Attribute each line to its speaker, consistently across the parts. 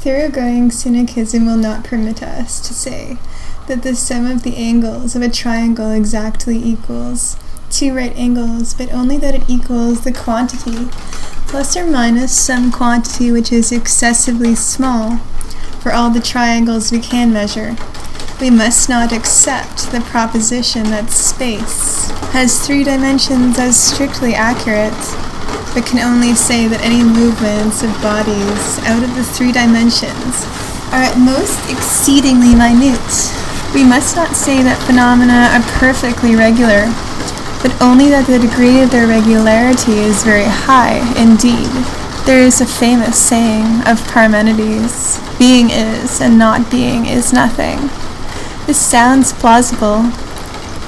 Speaker 1: Thoroughgoing Synechism will not permit us to say that the sum of the angles of a triangle exactly equals 2 right angles, but only that it equals the quantity plus or minus some quantity which is excessively small for all the triangles we can measure. We must not accept the proposition that space has 3 dimensions as strictly accurate, but can only say that any movements of bodies out of the 3 dimensions are at most exceedingly minute. We must not say that phenomena are perfectly regular, but only that the degree of their regularity is very high indeed. There is a famous saying of Parmenides, "Being is, and not being is nothing." This sounds plausible,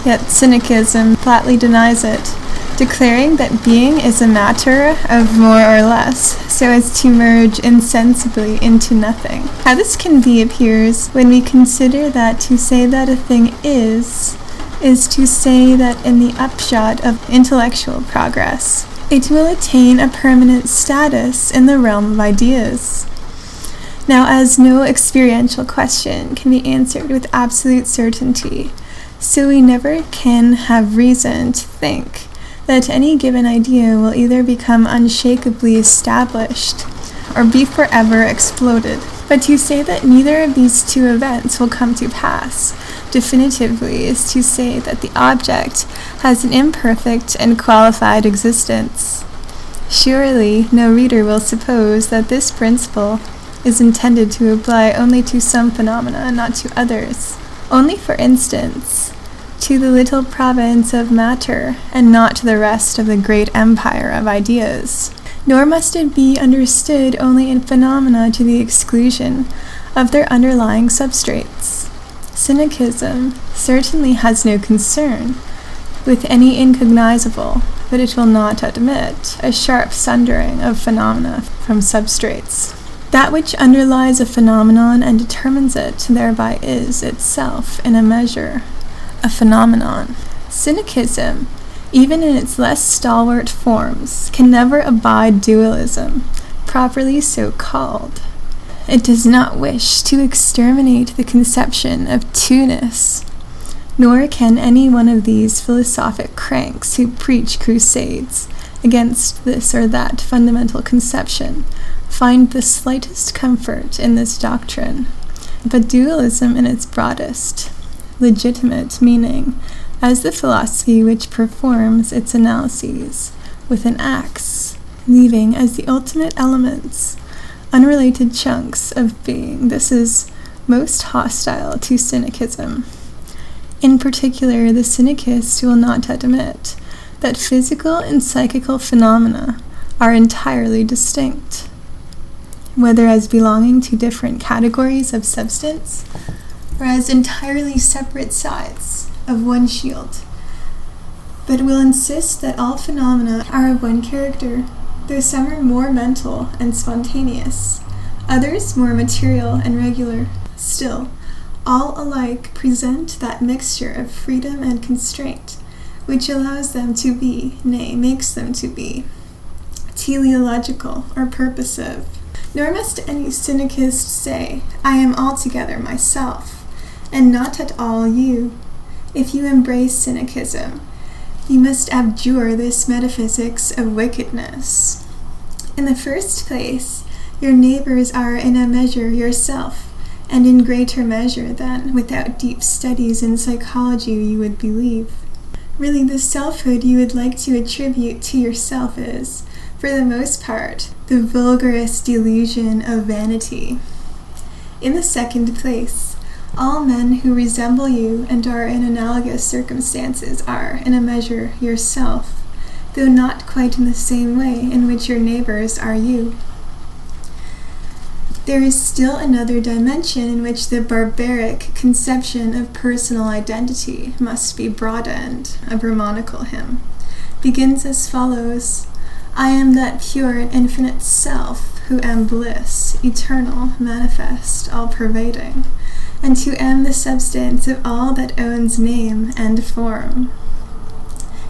Speaker 1: yet Synechism flatly denies it, declaring that being is a matter of more or less, so as to merge insensibly into nothing. How this can be appears when we consider that to say that a thing is to say that in the upshot of intellectual progress, it will attain a permanent status in the realm of ideas. Now, as no experiential question can be answered with absolute certainty, so we never can have reason to think that any given idea will either become unshakably established or be forever exploded. But to say that neither of these 2 events will come to pass definitively is to say that the object has an imperfect and qualified existence. Surely no reader will suppose that this principle is intended to apply only to some phenomena and not to others, only, for instance, to the little province of matter and not to the rest of the great empire of ideas. Nor must it be understood only in phenomena to the exclusion of their underlying substrates. Synechism certainly has no concern with any incognizable, but it will not admit a sharp sundering of phenomena from substrates. That which underlies a phenomenon and determines it thereby is itself, in a measure, a phenomenon. Synechism, even in its less stalwart forms, can never abide dualism, properly so called. It does not wish to exterminate the conception of two-ness, nor can any one of these philosophic cranks who preach crusades against this or that fundamental conception find the slightest comfort in this doctrine. But dualism in its broadest, legitimate meaning, as the philosophy which performs its analyses with an axe, leaving as the ultimate elements unrelated chunks of being, this is most hostile to Synechism. In particular, the Synechist will not admit that physical and psychical phenomena are entirely distinct, whether as belonging to different categories of substance or as entirely separate sides of one shield, but will insist that all phenomena are of one character, though some are more mental and spontaneous, others more material and regular. Still, all alike present that mixture of freedom and constraint which allows them to be, nay, makes them to be, teleological or purposive. Nor must any Synechist say, "I am altogether myself, and not at all you." If you embrace Synechism, you must abjure this metaphysics of wickedness. In the first place, your neighbors are in a measure yourself, and in greater measure than, without deep studies in psychology, you would believe. Really, the selfhood you would like to attribute to yourself is, for the most part, the vulgarest delusion of vanity. In the second place, all men who resemble you and are in analogous circumstances are, in a measure, yourself, though not quite in the same way in which your neighbors are you. There is still another dimension in which the barbaric conception of personal identity must be broadened. A Brahmanical hymn begins as follows: "I am that pure and infinite self, who am bliss, eternal, manifest, all-pervading, and who am the substance of all that owns name and form."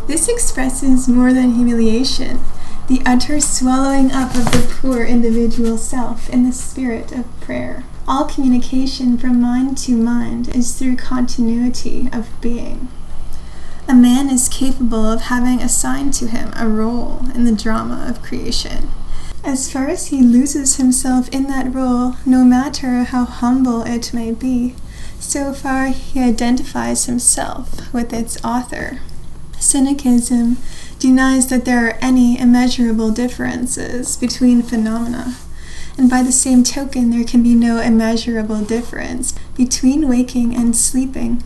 Speaker 1: This expresses more than humiliation. the utter swallowing up of the poor individual self in the spirit of prayer. All communication from mind to mind is through continuity of being. A man is capable of having assigned to him a role in the drama of creation. As far as he loses himself in that role, no matter how humble it may be, so far he identifies himself with its author. Synechism denies that there are any immeasurable differences between phenomena, and by the same token there can be no immeasurable difference between waking and sleeping.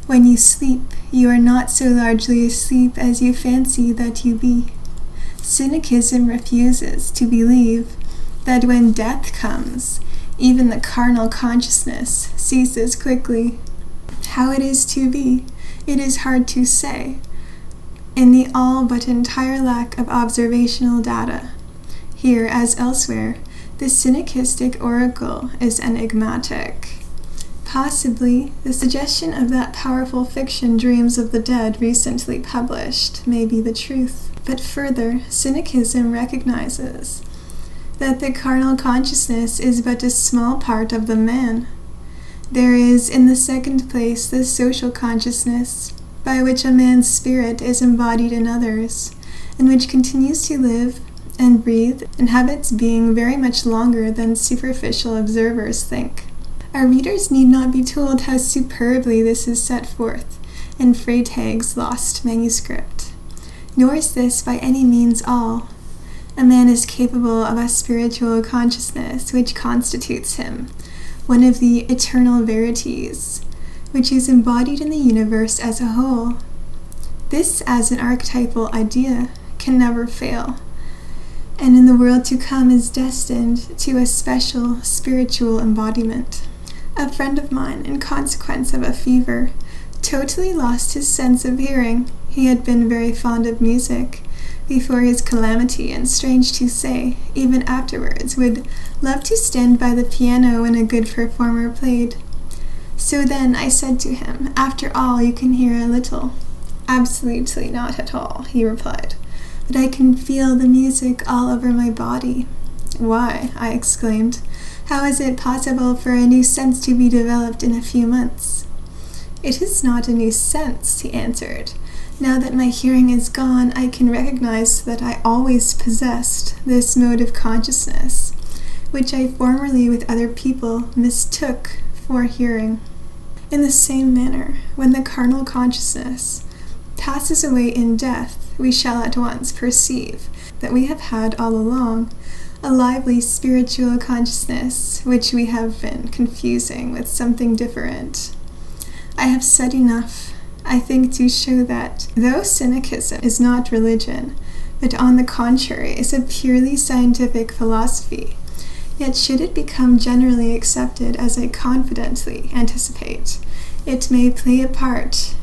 Speaker 1: When you sleep, you are not so largely asleep as you fancy that you be. Synechism refuses to believe that when death comes, even the carnal consciousness ceases quickly. How it is to be, it is hard to say, in the all but entire lack of observational data. Here, as elsewhere, the synechistic oracle is enigmatic. Possibly, the suggestion of that powerful fiction Dreams of the Dead recently published may be the truth. But further, Synechism recognizes that the carnal consciousness is but a small part of the man. There is, in the second place, the social consciousness, by which a man's spirit is embodied in others, and which continues to live and breathe and have its being very much longer than superficial observers think. Our readers need not be told how superbly this is set forth in Freytag's lost manuscript. Nor is this by any means all. A man is capable of a spiritual consciousness which constitutes him one of the eternal verities, which is embodied in the universe as a whole. This, as an archetypal idea, can never fail, and in the world to come is destined to a special spiritual embodiment. A friend of mine, in consequence of a fever, totally lost his sense of hearing. He had been very fond of music before his calamity, and strange to say, even afterwards would love to stand by the piano when a good performer played. So then I said to him, "After all, you can hear a little." "Absolutely not at all," he replied, "but I can feel the music all over my body." "Why," I exclaimed, "how is it possible for a new sense to be developed in a few months?" "It is not a new sense," he answered. "Now that my hearing is gone, I can recognize that I always possessed this mode of consciousness, which I formerly with other people mistook for hearing." In the same manner, when the carnal consciousness passes away in death, we shall at once perceive that we have had all along a lively spiritual consciousness which we have been confusing with something different. I have said enough, I think, to show that, though Synechism is not religion, but on the contrary is a purely scientific philosophy, yet should it become generally accepted, as I confidently anticipate, it may play a part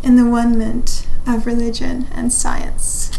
Speaker 1: in the one-ment of religion and science.